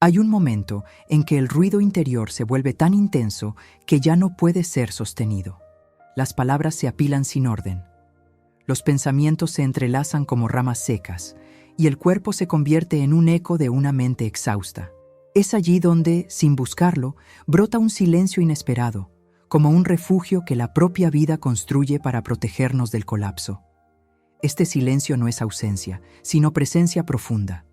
Hay un momento en que el ruido interior se vuelve tan intenso que ya no puede ser sostenido. Las palabras se apilan sin orden. Los pensamientos se entrelazan como ramas secas y el cuerpo se convierte en un eco de una mente exhausta. Es allí donde, sin buscarlo, brota un silencio inesperado, como un refugio que la propia vida construye para protegernos del colapso. Este silencio no es ausencia, sino presencia profunda.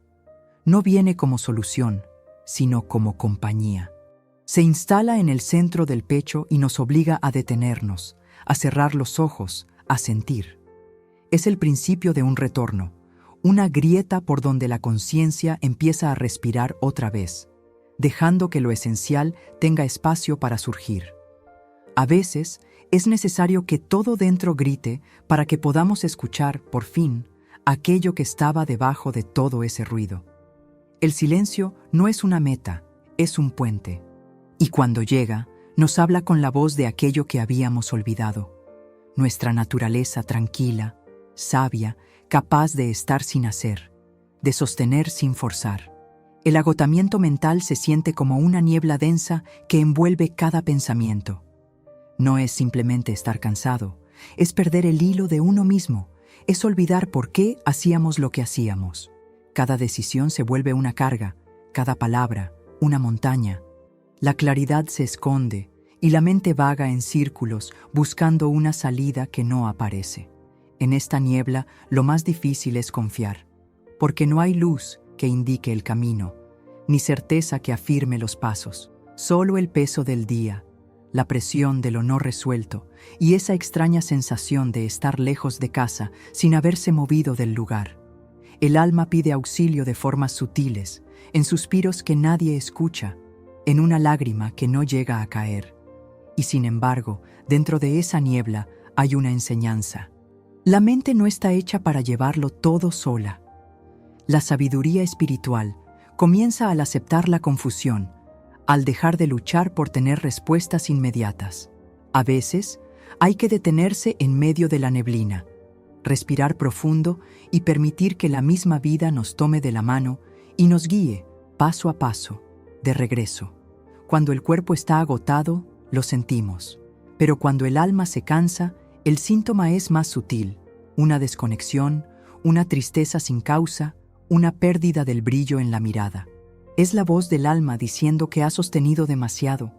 No viene como solución, sino como compañía. Se instala en el centro del pecho y nos obliga a detenernos, a cerrar los ojos, a sentir. Es el principio de un retorno, una grieta por donde la conciencia empieza a respirar otra vez, dejando que lo esencial tenga espacio para surgir. A veces, es necesario que todo dentro grite para que podamos escuchar, por fin, aquello que estaba debajo de todo ese ruido. El silencio no es una meta, es un puente. Y cuando llega, nos habla con la voz de aquello que habíamos olvidado. Nuestra naturaleza tranquila, sabia, capaz de estar sin hacer, de sostener sin forzar. El agotamiento mental se siente como una niebla densa que envuelve cada pensamiento. No es simplemente estar cansado, es perder el hilo de uno mismo, es olvidar por qué hacíamos lo que hacíamos. Cada decisión se vuelve una carga, cada palabra, una montaña. La claridad se esconde y la mente vaga en círculos buscando una salida que no aparece. En esta niebla lo más difícil es confiar, porque no hay luz que indique el camino, ni certeza que afirme los pasos, solo el peso del día, la presión de lo no resuelto y esa extraña sensación de estar lejos de casa sin haberse movido del lugar. El alma pide auxilio de formas sutiles, en suspiros que nadie escucha, en una lágrima que no llega a caer. Y sin embargo, dentro de esa niebla hay una enseñanza. La mente no está hecha para llevarlo todo sola. La sabiduría espiritual comienza al aceptar la confusión, al dejar de luchar por tener respuestas inmediatas. A veces, hay que detenerse en medio de la neblina, respirar profundo y permitir que la misma vida nos tome de la mano y nos guíe, paso a paso, de regreso. Cuando el cuerpo está agotado, lo sentimos, pero cuando el alma se cansa, el síntoma es más sutil, una desconexión, una tristeza sin causa, una pérdida del brillo en la mirada. Es la voz del alma diciendo que ha sostenido demasiado,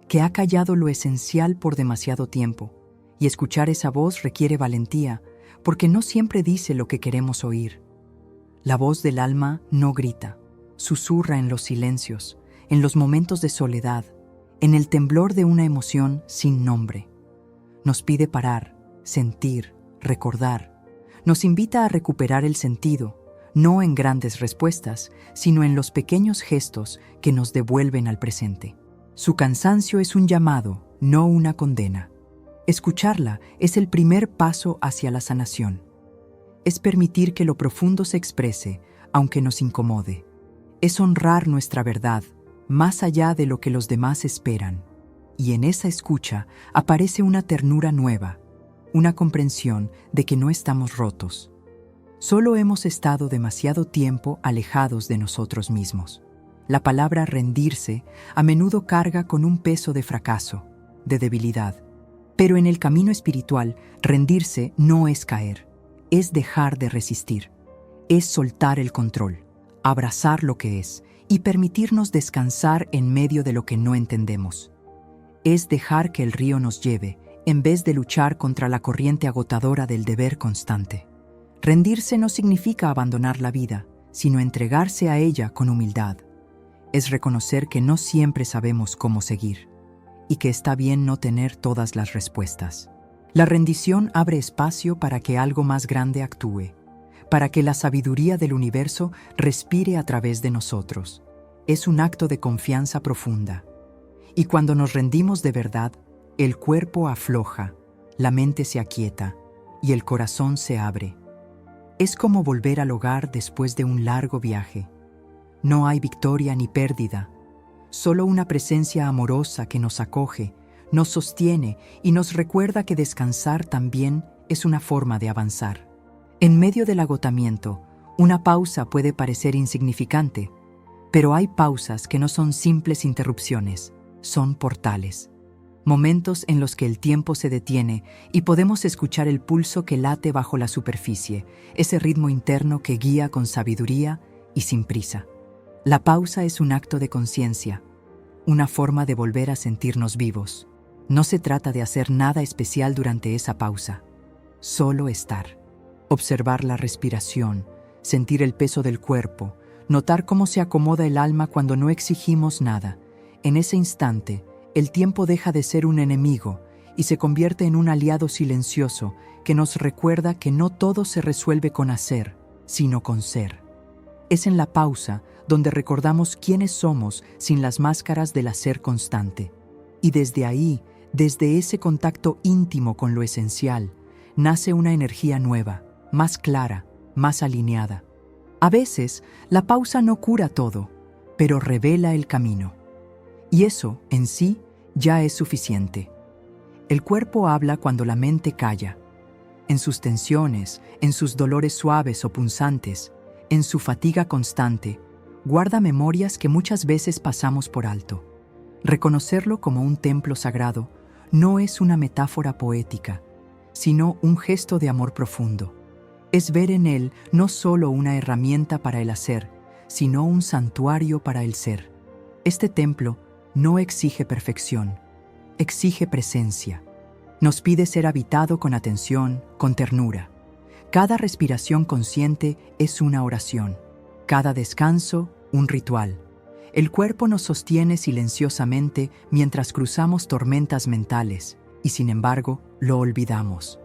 que ha callado lo esencial por demasiado tiempo, y escuchar esa voz requiere valentía, porque no siempre dice lo que queremos oír. La voz del alma no grita, susurra en los silencios, en los momentos de soledad, en el temblor de una emoción sin nombre. Nos pide parar, sentir, recordar. Nos invita a recuperar el sentido, no en grandes respuestas, sino en los pequeños gestos que nos devuelven al presente. Su cansancio es un llamado, no una condena. Escucharla es el primer paso hacia la sanación. Es permitir que lo profundo se exprese, aunque nos incomode. Es honrar nuestra verdad, más allá de lo que los demás esperan. Y en esa escucha aparece una ternura nueva, una comprensión de que no estamos rotos. Solo hemos estado demasiado tiempo alejados de nosotros mismos. La palabra rendirse a menudo carga con un peso de fracaso, de debilidad. Pero en el camino espiritual, rendirse no es caer, es dejar de resistir, es soltar el control, abrazar lo que es y permitirnos descansar en medio de lo que no entendemos. Es dejar que el río nos lleve, en vez de luchar contra la corriente agotadora del deber constante. Rendirse no significa abandonar la vida, sino entregarse a ella con humildad. Es reconocer que no siempre sabemos cómo seguir, y que está bien no tener todas las respuestas. La rendición abre espacio para que algo más grande actúe, para que la sabiduría del universo respire a través de nosotros. Es un acto de confianza profunda. Y cuando nos rendimos de verdad, el cuerpo afloja, la mente se aquieta y el corazón se abre. Es como volver al hogar después de un largo viaje. No hay victoria ni pérdida, solo una presencia amorosa que nos acoge, nos sostiene y nos recuerda que descansar también es una forma de avanzar. En medio del agotamiento, una pausa puede parecer insignificante, Pero hay pausas que no son simples interrupciones, son portales. Momentos en los que el tiempo se detiene y podemos escuchar el pulso que late bajo la superficie, ese ritmo interno que guía con sabiduría y sin prisa. La pausa es un acto de conciencia, una forma de volver a sentirnos vivos. No se trata de hacer nada especial durante esa pausa, solo estar. Observar la respiración, sentir el peso del cuerpo, notar cómo se acomoda el alma cuando no exigimos nada. En ese instante, el tiempo deja de ser un enemigo y se convierte en un aliado silencioso que nos recuerda que no todo se resuelve con hacer, sino con ser. Es en la pausa donde recordamos quiénes somos sin las máscaras del hacer constante. Y desde ahí, desde ese contacto íntimo con lo esencial, nace una energía nueva, más clara, más alineada. A veces, la pausa no cura todo, pero revela el camino. Y eso, en sí, ya es suficiente. El cuerpo habla cuando la mente calla. En sus tensiones, en sus dolores suaves o punzantes, en su fatiga constante, guarda memorias que muchas veces pasamos por alto. Reconocerlo como un templo sagrado no es una metáfora poética, sino un gesto de amor profundo. Es ver en él no solo una herramienta para el hacer, sino un santuario para el ser. Este templo no exige perfección, exige presencia. Nos pide ser habitado con atención, con ternura. Cada respiración consciente es una oración, cada descanso un ritual. El cuerpo nos sostiene silenciosamente mientras cruzamos tormentas mentales y sin embargo lo olvidamos.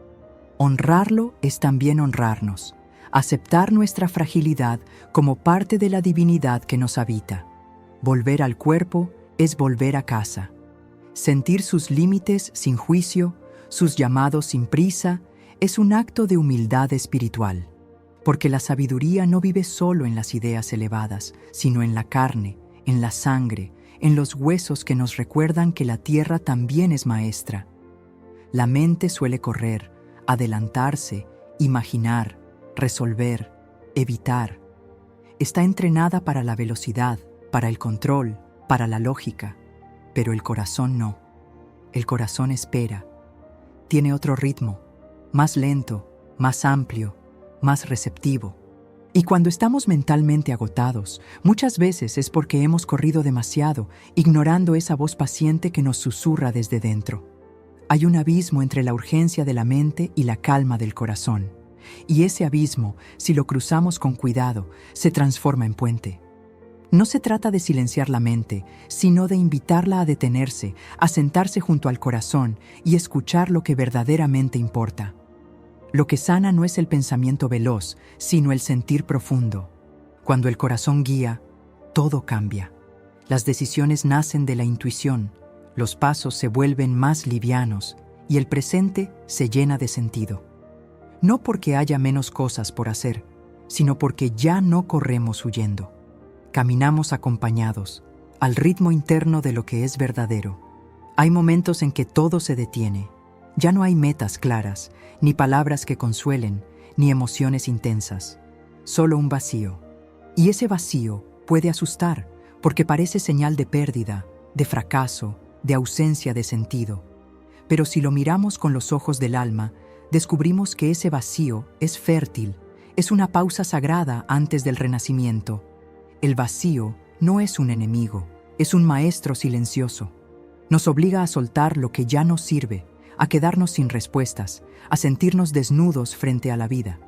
Honrarlo es también honrarnos, aceptar nuestra fragilidad como parte de la divinidad que nos habita. Volver al cuerpo es volver a casa. Sentir sus límites sin juicio, sus llamados sin prisa, es un acto de humildad espiritual, porque la sabiduría no vive solo en las ideas elevadas, sino en la carne, en la sangre, en los huesos que nos recuerdan que la tierra también es maestra. La mente suele correr, adelantarse, imaginar, resolver, evitar. Está entrenada para la velocidad, para el control, para la lógica, pero el corazón no. El corazón espera. Tiene otro ritmo, más lento, más amplio, más receptivo. Y cuando estamos mentalmente agotados, muchas veces es porque hemos corrido demasiado, ignorando esa voz paciente que nos susurra desde dentro. Hay un abismo entre la urgencia de la mente y la calma del corazón. Y ese abismo, si lo cruzamos con cuidado, se transforma en puente. No se trata de silenciar la mente, sino de invitarla a detenerse, a sentarse junto al corazón y escuchar lo que verdaderamente importa. Lo que sana no es el pensamiento veloz, sino el sentir profundo. Cuando el corazón guía, todo cambia. Las decisiones nacen de la intuición, los pasos se vuelven más livianos y el presente se llena de sentido. No porque haya menos cosas por hacer, sino porque ya no corremos huyendo. Caminamos acompañados, al ritmo interno de lo que es verdadero. Hay momentos en que todo se detiene. Ya no hay metas claras, ni palabras que consuelen, ni emociones intensas. Solo un vacío. Y ese vacío puede asustar, porque parece señal de pérdida, de fracaso, de ausencia de sentido. Pero si lo miramos con los ojos del alma, descubrimos que ese vacío es fértil, es una pausa sagrada antes del renacimiento. El vacío no es un enemigo, es un maestro silencioso. Nos obliga a soltar lo que ya no sirve, a quedarnos sin respuestas, a sentirnos desnudos frente a la vida.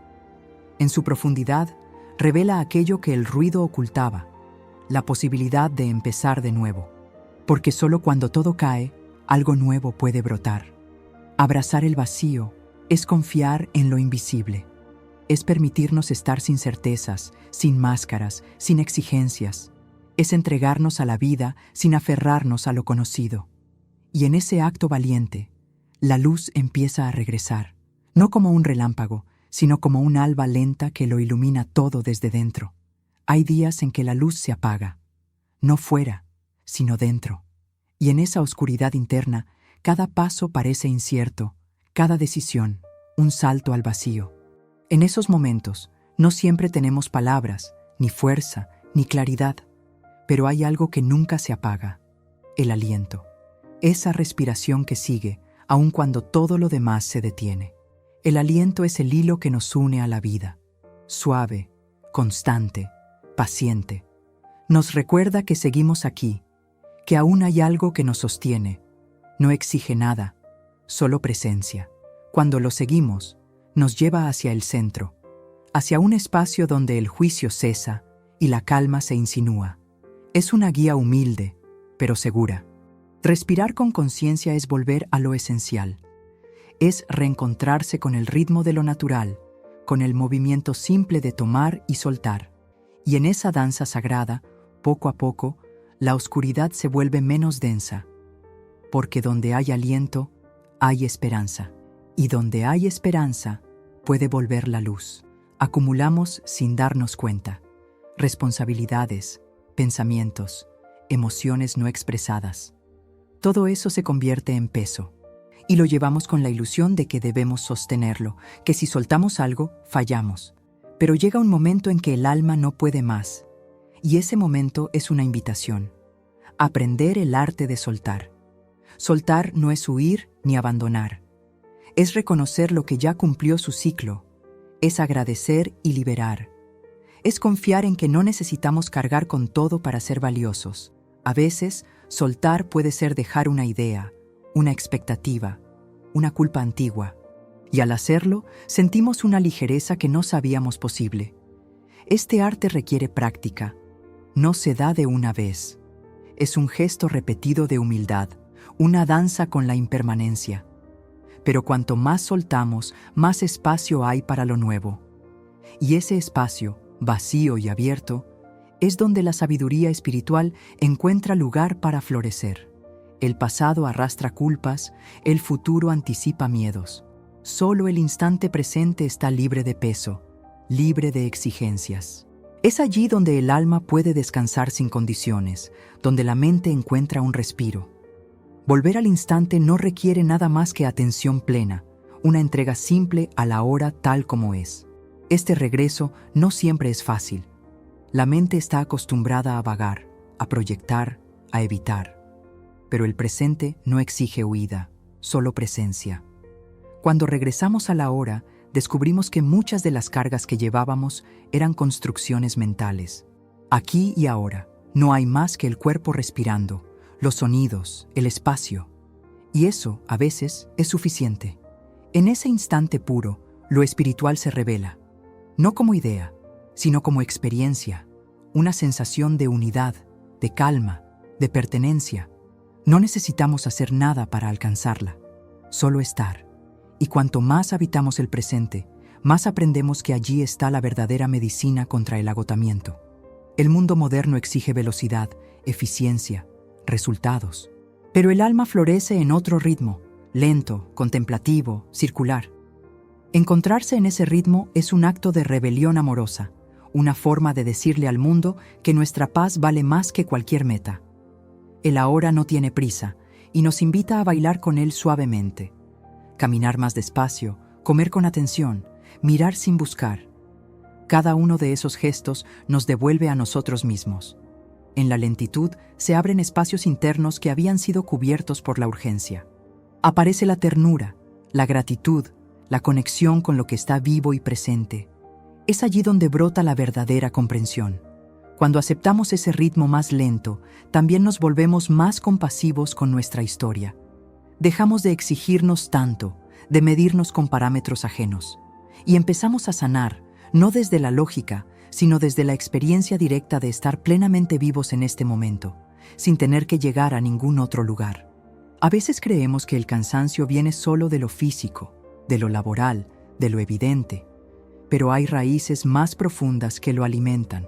En su profundidad, revela aquello que el ruido ocultaba, la posibilidad de empezar de nuevo. Porque solo cuando todo cae, algo nuevo puede brotar. Abrazar el vacío es confiar en lo invisible. Es permitirnos estar sin certezas, sin máscaras, sin exigencias. Es entregarnos a la vida sin aferrarnos a lo conocido. Y en ese acto valiente, la luz empieza a regresar, no como un relámpago, sino como un alba lenta que lo ilumina todo desde dentro. Hay días en que la luz se apaga, no fuera, sino dentro. Y en esa oscuridad interna, cada paso parece incierto, cada decisión, un salto al vacío. En esos momentos, no siempre tenemos palabras, ni fuerza, ni claridad. Pero hay algo que nunca se apaga: el aliento. Esa respiración que sigue, aun cuando todo lo demás se detiene. El aliento es el hilo que nos une a la vida. Suave, constante, paciente. Nos recuerda que seguimos aquí, que aún hay algo que nos sostiene. No exige nada, solo presencia. Cuando lo seguimos, nos lleva hacia el centro, hacia un espacio donde el juicio cesa y la calma se insinúa. Es una guía humilde, pero segura. Respirar con conciencia es volver a lo esencial. Es reencontrarse con el ritmo de lo natural, con el movimiento simple de tomar y soltar. Y en esa danza sagrada, poco a poco, la oscuridad se vuelve menos densa, porque donde hay aliento, hay esperanza. Y donde hay esperanza, puede volver la luz. Acumulamos sin darnos cuenta responsabilidades, pensamientos, emociones no expresadas. Todo eso se convierte en peso, y lo llevamos con la ilusión de que debemos sostenerlo, que si soltamos algo, fallamos. Pero llega un momento en que el alma no puede más, y ese momento es una invitación: aprender el arte de soltar. Soltar no es huir ni abandonar. Es reconocer lo que ya cumplió su ciclo. Es agradecer y liberar. Es confiar en que no necesitamos cargar con todo para ser valiosos. A veces, soltar puede ser dejar una idea, una expectativa, una culpa antigua. Y al hacerlo, sentimos una ligereza que no sabíamos posible. Este arte requiere práctica. No se da de una vez. Es un gesto repetido de humildad, una danza con la impermanencia. Pero cuanto más soltamos, más espacio hay para lo nuevo. Y ese espacio, vacío y abierto, es donde la sabiduría espiritual encuentra lugar para florecer. El pasado arrastra culpas, el futuro anticipa miedos. Solo el instante presente está libre de peso, libre de exigencias. Es allí donde el alma puede descansar sin condiciones, donde la mente encuentra un respiro. Volver al instante no requiere nada más que atención plena, una entrega simple a la hora tal como es. Este regreso no siempre es fácil. La mente está acostumbrada a vagar, a proyectar, a evitar. Pero el presente no exige huida, solo presencia. Cuando regresamos a la hora, descubrimos que muchas de las cargas que llevábamos eran construcciones mentales. Aquí y ahora, no hay más que el cuerpo respirando, los sonidos, el espacio. Y eso, a veces, es suficiente. En ese instante puro, lo espiritual se revela. No como idea, sino como experiencia, una sensación de unidad, de calma, de pertenencia. No necesitamos hacer nada para alcanzarla, solo estar. Y cuanto más habitamos el presente, más aprendemos que allí está la verdadera medicina contra el agotamiento. El mundo moderno exige velocidad, eficiencia, resultados. Pero el alma florece en otro ritmo, lento, contemplativo, circular. Encontrarse en ese ritmo es un acto de rebelión amorosa, una forma de decirle al mundo que nuestra paz vale más que cualquier meta. El ahora no tiene prisa y nos invita a bailar con él suavemente. Caminar más despacio, comer con atención, mirar sin buscar. Cada uno de esos gestos nos devuelve a nosotros mismos. En la lentitud se abren espacios internos que habían sido cubiertos por la urgencia. Aparece la ternura, la gratitud, la conexión con lo que está vivo y presente. Es allí donde brota la verdadera comprensión. Cuando aceptamos ese ritmo más lento, también nos volvemos más compasivos con nuestra historia. Dejamos de exigirnos tanto, de medirnos con parámetros ajenos, y empezamos a sanar, no desde la lógica, sino desde la experiencia directa de estar plenamente vivos en este momento, sin tener que llegar a ningún otro lugar. A veces creemos que el cansancio viene solo de lo físico, de lo laboral, de lo evidente, pero hay raíces más profundas que lo alimentan,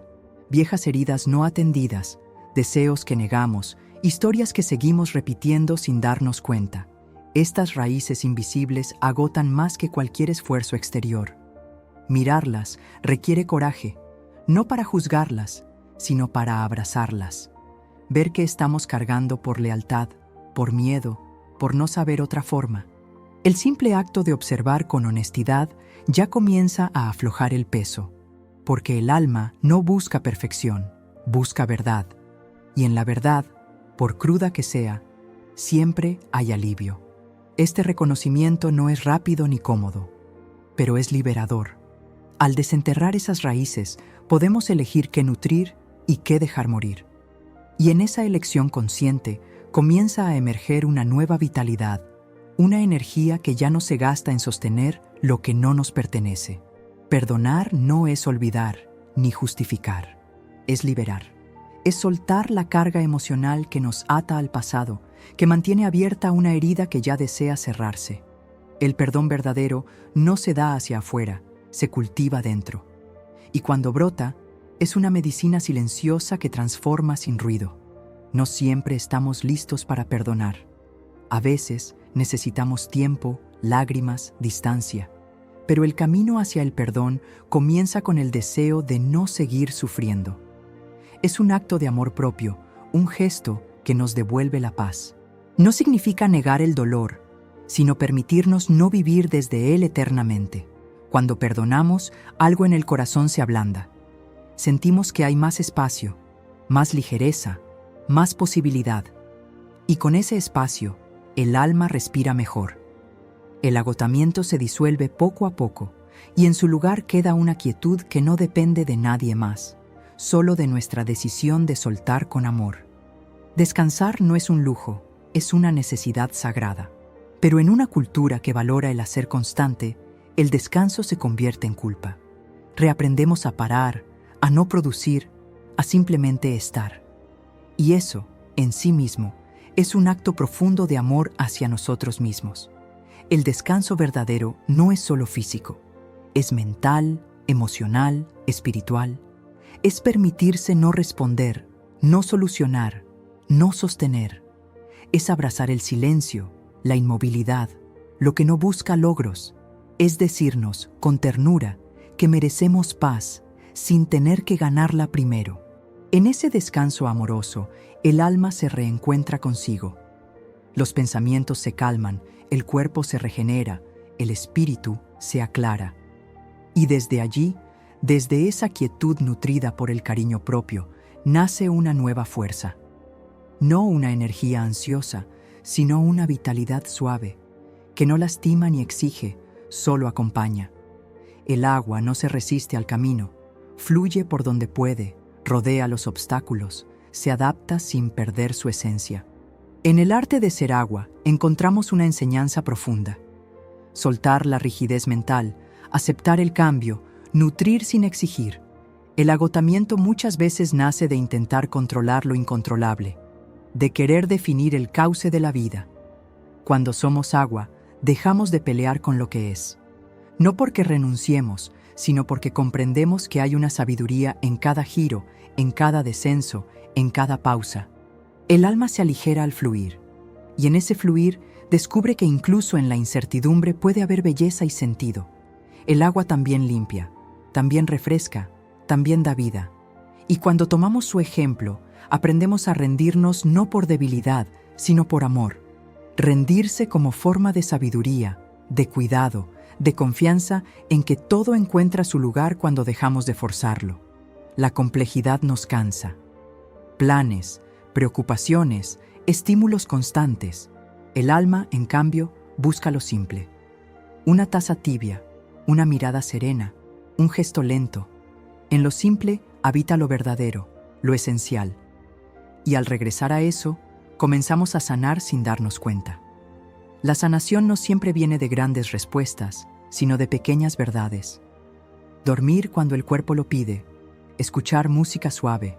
viejas heridas no atendidas, deseos que negamos, historias que seguimos repitiendo sin darnos cuenta. Estas raíces invisibles agotan más que cualquier esfuerzo exterior. Mirarlas requiere coraje, no para juzgarlas, sino para abrazarlas. Ver que estamos cargando por lealtad, por miedo, por no saber otra forma. El simple acto de observar con honestidad ya comienza a aflojar el peso, porque el alma no busca perfección, busca verdad. Y en la verdad, por cruda que sea, siempre hay alivio. Este reconocimiento no es rápido ni cómodo, pero es liberador. Al desenterrar esas raíces, podemos elegir qué nutrir y qué dejar morir. Y en esa elección consciente comienza a emerger una nueva vitalidad, una energía que ya no se gasta en sostener lo que no nos pertenece. Perdonar no es olvidar ni justificar, es liberar. Es soltar la carga emocional que nos ata al pasado, que mantiene abierta una herida que ya desea cerrarse. El perdón verdadero no se da hacia afuera, se cultiva dentro. Y cuando brota, es una medicina silenciosa que transforma sin ruido. No siempre estamos listos para perdonar. A veces necesitamos tiempo, lágrimas, distancia. Pero el camino hacia el perdón comienza con el deseo de no seguir sufriendo. Es un acto de amor propio, un gesto que nos devuelve la paz. No significa negar el dolor, sino permitirnos no vivir desde él eternamente. Cuando perdonamos, algo en el corazón se ablanda. Sentimos que hay más espacio, más ligereza, más posibilidad. Y con ese espacio, el alma respira mejor. El agotamiento se disuelve poco a poco, y en su lugar queda una quietud que no depende de nadie más, solo de nuestra decisión de soltar con amor. Descansar no es un lujo, es una necesidad sagrada. Pero en una cultura que valora el hacer constante, el descanso se convierte en culpa. Reaprendemos a parar, a no producir, a simplemente estar. Y eso, en sí mismo, es un acto profundo de amor hacia nosotros mismos. El descanso verdadero no es solo físico, es mental, emocional, espiritual. Es permitirse no responder, no solucionar, no sostener. Es abrazar el silencio, la inmovilidad, lo que no busca logros. Es decirnos, con ternura, que merecemos paz, sin tener que ganarla primero. En ese descanso amoroso, el alma se reencuentra consigo. Los pensamientos se calman, el cuerpo se regenera, el espíritu se aclara. Y desde allí, desde esa quietud nutrida por el cariño propio, nace una nueva fuerza. No una energía ansiosa, sino una vitalidad suave, que no lastima ni exige, solo acompaña. El agua no se resiste al camino, fluye por donde puede, rodea los obstáculos, se adapta sin perder su esencia. En el arte de ser agua encontramos una enseñanza profunda. Soltar la rigidez mental, aceptar el cambio, nutrir sin exigir. El agotamiento muchas veces nace de intentar controlar lo incontrolable, de querer definir el cauce de la vida. Cuando somos agua, dejamos de pelear con lo que es. No porque renunciemos, sino porque comprendemos que hay una sabiduría en cada giro, en cada descenso, en cada pausa. El alma se aligera al fluir, y en ese fluir descubre que incluso en la incertidumbre puede haber belleza y sentido. El agua también limpia, también refresca, también da vida. Y cuando tomamos su ejemplo, aprendemos a rendirnos no por debilidad, sino por amor. Rendirse como forma de sabiduría, de cuidado, de confianza en que todo encuentra su lugar cuando dejamos de forzarlo. La complejidad nos cansa. Planes, preocupaciones, estímulos constantes. El alma, en cambio, busca lo simple. Una taza tibia, una mirada serena, un gesto lento. En lo simple habita lo verdadero, lo esencial. Y al regresar a eso, comenzamos a sanar sin darnos cuenta. La sanación no siempre viene de grandes respuestas, sino de pequeñas verdades. Dormir cuando el cuerpo lo pide, escuchar música suave,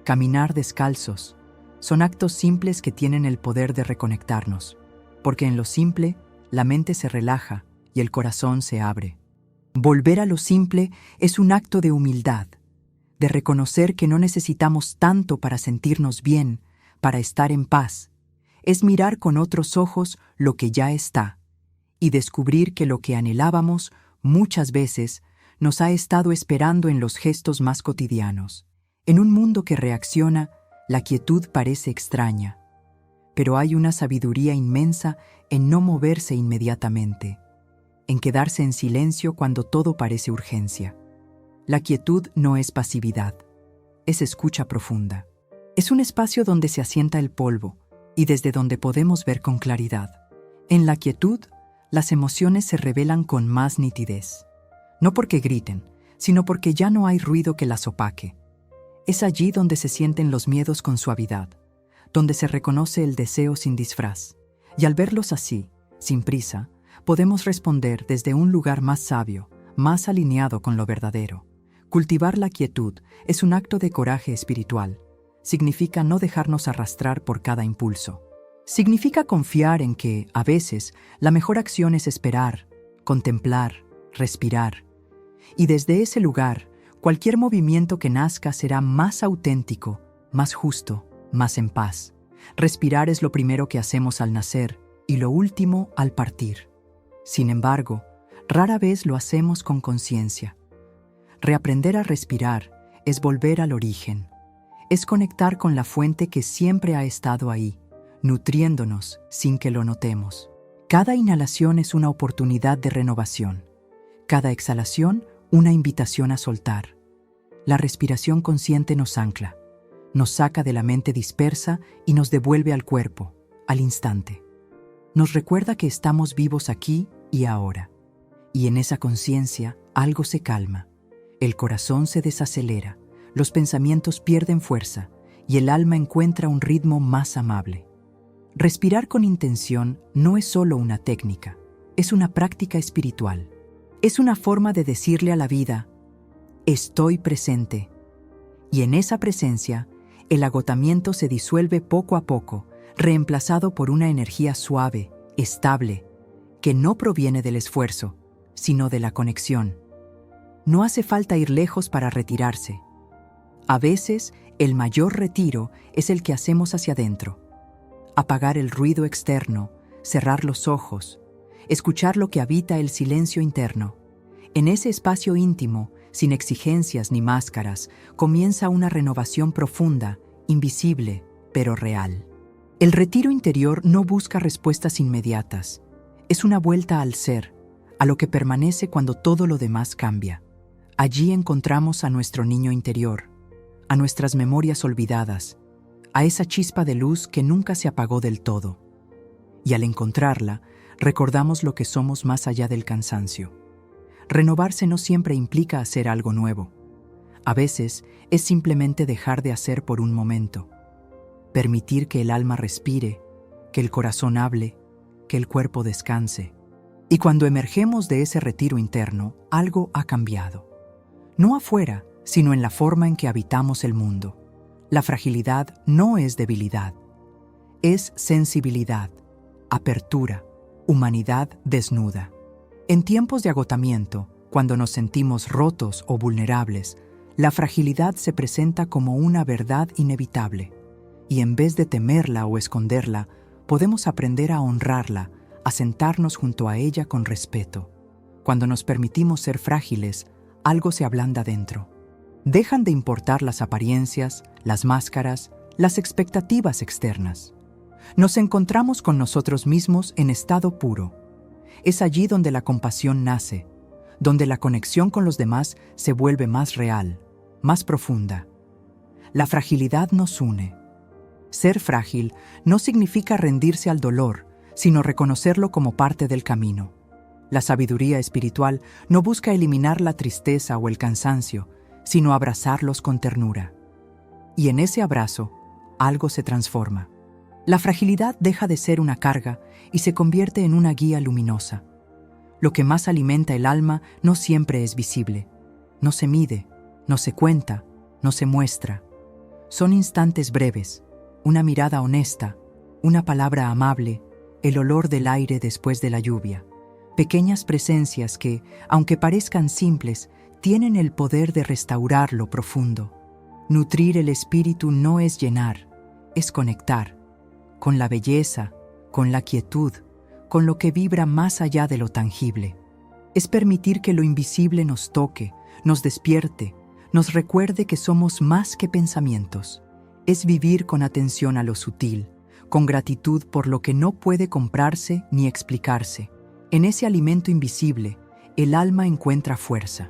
caminar descalzos, son actos simples que tienen el poder de reconectarnos, porque en lo simple, la mente se relaja y el corazón se abre. Volver a lo simple es un acto de humildad, de reconocer que no necesitamos tanto para sentirnos bien, para estar en paz. Es mirar con otros ojos lo que ya está y descubrir que lo que anhelábamos muchas veces nos ha estado esperando en los gestos más cotidianos. En un mundo que reacciona, la quietud parece extraña, pero hay una sabiduría inmensa en no moverse inmediatamente, en quedarse en silencio cuando todo parece urgencia. La quietud no es pasividad, es escucha profunda. Es un espacio donde se asienta el polvo y desde donde podemos ver con claridad. En la quietud, las emociones se revelan con más nitidez. No porque griten, sino porque ya no hay ruido que las opaque. Es allí donde se sienten los miedos con suavidad, donde se reconoce el deseo sin disfraz. Y al verlos así, sin prisa, podemos responder desde un lugar más sabio, más alineado con lo verdadero. Cultivar la quietud es un acto de coraje espiritual. Significa no dejarnos arrastrar por cada impulso. Significa confiar en que, a veces, la mejor acción es esperar, contemplar, respirar. Y desde ese lugar, cualquier movimiento que nazca será más auténtico, más justo, más en paz. Respirar es lo primero que hacemos al nacer y lo último al partir. Sin embargo, rara vez lo hacemos con conciencia. Reaprender a respirar es volver al origen. Es conectar con la fuente que siempre ha estado ahí, nutriéndonos sin que lo notemos. Cada inhalación es una oportunidad de renovación. Cada exhalación, una invitación a soltar. La respiración consciente nos ancla, nos saca de la mente dispersa y nos devuelve al cuerpo, al instante. Nos recuerda que estamos vivos aquí y ahora. Y en esa conciencia algo se calma. El corazón se desacelera, los pensamientos pierden fuerza y el alma encuentra un ritmo más amable. Respirar con intención no es solo una técnica, es una práctica espiritual. Es una forma de decirle a la vida, estoy presente. Y en esa presencia, el agotamiento se disuelve poco a poco, reemplazado por una energía suave, estable, que no proviene del esfuerzo, sino de la conexión. No hace falta ir lejos para retirarse. A veces, el mayor retiro es el que hacemos hacia adentro. Apagar el ruido externo, cerrar los ojos, escuchar lo que habita el silencio interno. En ese espacio íntimo, sin exigencias ni máscaras, comienza una renovación profunda, invisible, pero real. El retiro interior no busca respuestas inmediatas. Es una vuelta al ser, a lo que permanece cuando todo lo demás cambia. Allí encontramos a nuestro niño interior, a nuestras memorias olvidadas, a esa chispa de luz que nunca se apagó del todo. Y al encontrarla, recordamos lo que somos más allá del cansancio. Renovarse no siempre implica hacer algo nuevo. A veces es simplemente dejar de hacer por un momento. Permitir que el alma respire, que el corazón hable, que el cuerpo descanse. Y cuando emergemos de ese retiro interno, algo ha cambiado. No afuera, sino en la forma en que habitamos el mundo. La fragilidad no es debilidad, es sensibilidad, apertura, humanidad desnuda. En tiempos de agotamiento, cuando nos sentimos rotos o vulnerables, la fragilidad se presenta como una verdad inevitable, y en vez de temerla o esconderla, podemos aprender a honrarla, a sentarnos junto a ella con respeto. Cuando nos permitimos ser frágiles, algo se ablanda dentro. Dejan de importar las apariencias, las máscaras, las expectativas externas. Nos encontramos con nosotros mismos en estado puro. Es allí donde la compasión nace, donde la conexión con los demás se vuelve más real, más profunda. La fragilidad nos une. Ser frágil no significa rendirse al dolor, sino reconocerlo como parte del camino. La sabiduría espiritual no busca eliminar la tristeza o el cansancio, sino abrazarlos con ternura. Y en ese abrazo, algo se transforma. La fragilidad deja de ser una carga y se convierte en una guía luminosa. Lo que más alimenta el alma no siempre es visible. No se mide, no se cuenta, no se muestra. Son instantes breves, una mirada honesta, una palabra amable, el olor del aire después de la lluvia. Pequeñas presencias que, aunque parezcan simples, tienen el poder de restaurar lo profundo. Nutrir el espíritu no es llenar, es conectar, con la belleza, con la quietud, con lo que vibra más allá de lo tangible. Es permitir que lo invisible nos toque, nos despierte, nos recuerde que somos más que pensamientos. Es vivir con atención a lo sutil, con gratitud por lo que no puede comprarse ni explicarse. En ese alimento invisible, el alma encuentra fuerza.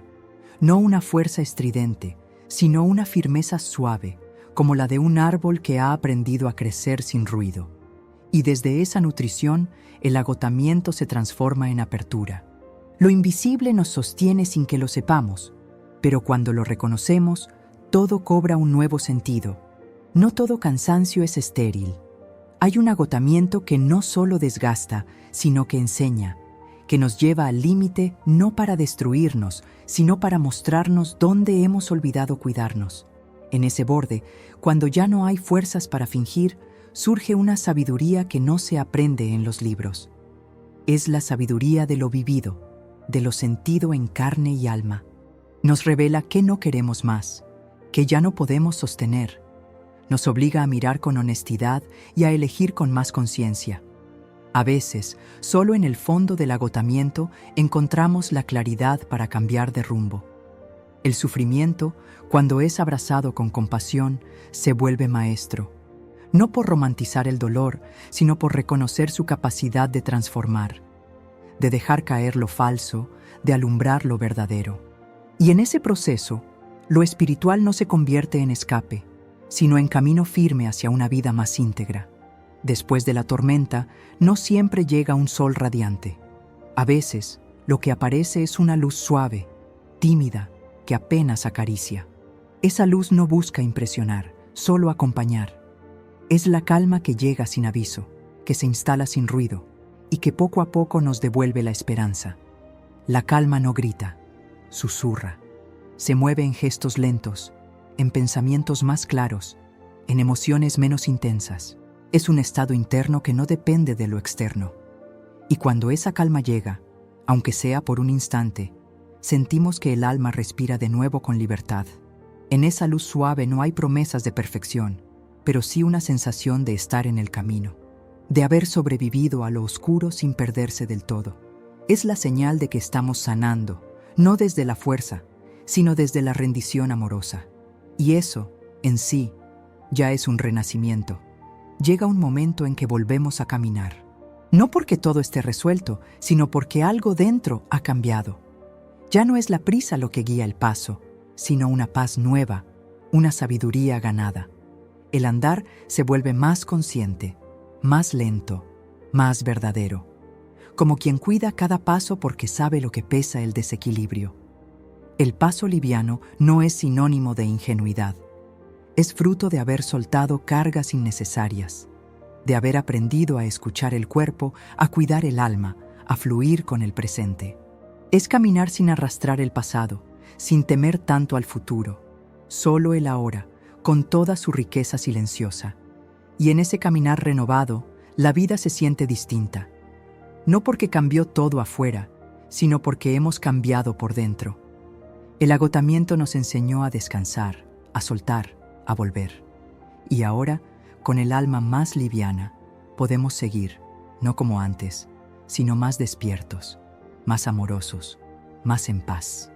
No una fuerza estridente, sino una firmeza suave, como la de un árbol que ha aprendido a crecer sin ruido. Y desde esa nutrición, el agotamiento se transforma en apertura. Lo invisible nos sostiene sin que lo sepamos, pero cuando lo reconocemos, todo cobra un nuevo sentido. No todo cansancio es estéril. Hay un agotamiento que no solo desgasta, sino que enseña, que nos lleva al límite no para destruirnos, sino para mostrarnos dónde hemos olvidado cuidarnos. En ese borde, cuando ya no hay fuerzas para fingir, surge una sabiduría que no se aprende en los libros. Es la sabiduría de lo vivido, de lo sentido en carne y alma. Nos revela que no queremos más, que ya no podemos sostener. Nos obliga a mirar con honestidad y a elegir con más conciencia. A veces, solo en el fondo del agotamiento encontramos la claridad para cambiar de rumbo. El sufrimiento, cuando es abrazado con compasión, se vuelve maestro, no por romantizar el dolor, sino por reconocer su capacidad de transformar, de dejar caer lo falso, de alumbrar lo verdadero. Y en ese proceso, lo espiritual no se convierte en escape, sino en camino firme hacia una vida más íntegra. Después de la tormenta, no siempre llega un sol radiante. A veces, lo que aparece es una luz suave, tímida, que apenas acaricia. Esa luz no busca impresionar, solo acompañar. Es la calma que llega sin aviso, que se instala sin ruido y que poco a poco nos devuelve la esperanza. La calma no grita, susurra. Se mueve en gestos lentos, en pensamientos más claros, en emociones menos intensas. Es un estado interno que no depende de lo externo. Y cuando esa calma llega, aunque sea por un instante, sentimos que el alma respira de nuevo con libertad. En esa luz suave no hay promesas de perfección, pero sí una sensación de estar en el camino, de haber sobrevivido a lo oscuro sin perderse del todo. Es la señal de que estamos sanando, no desde la fuerza, sino desde la rendición amorosa. Y eso, en sí, ya es un renacimiento. Llega un momento en que volvemos a caminar. No porque todo esté resuelto, sino porque algo dentro ha cambiado. Ya no es la prisa lo que guía el paso, sino una paz nueva, una sabiduría ganada. El andar se vuelve más consciente, más lento, más verdadero. Como quien cuida cada paso porque sabe lo que pesa el desequilibrio. El paso liviano no es sinónimo de ingenuidad. Es fruto de haber soltado cargas innecesarias, de haber aprendido a escuchar el cuerpo, a cuidar el alma, a fluir con el presente. Es caminar sin arrastrar el pasado, sin temer tanto al futuro, solo el ahora, con toda su riqueza silenciosa. Y en ese caminar renovado, la vida se siente distinta. No porque cambió todo afuera, sino porque hemos cambiado por dentro. El agotamiento nos enseñó a descansar, a soltar, a volver. Y ahora, con el alma más liviana, podemos seguir, no como antes, sino más despiertos, más amorosos, más en paz.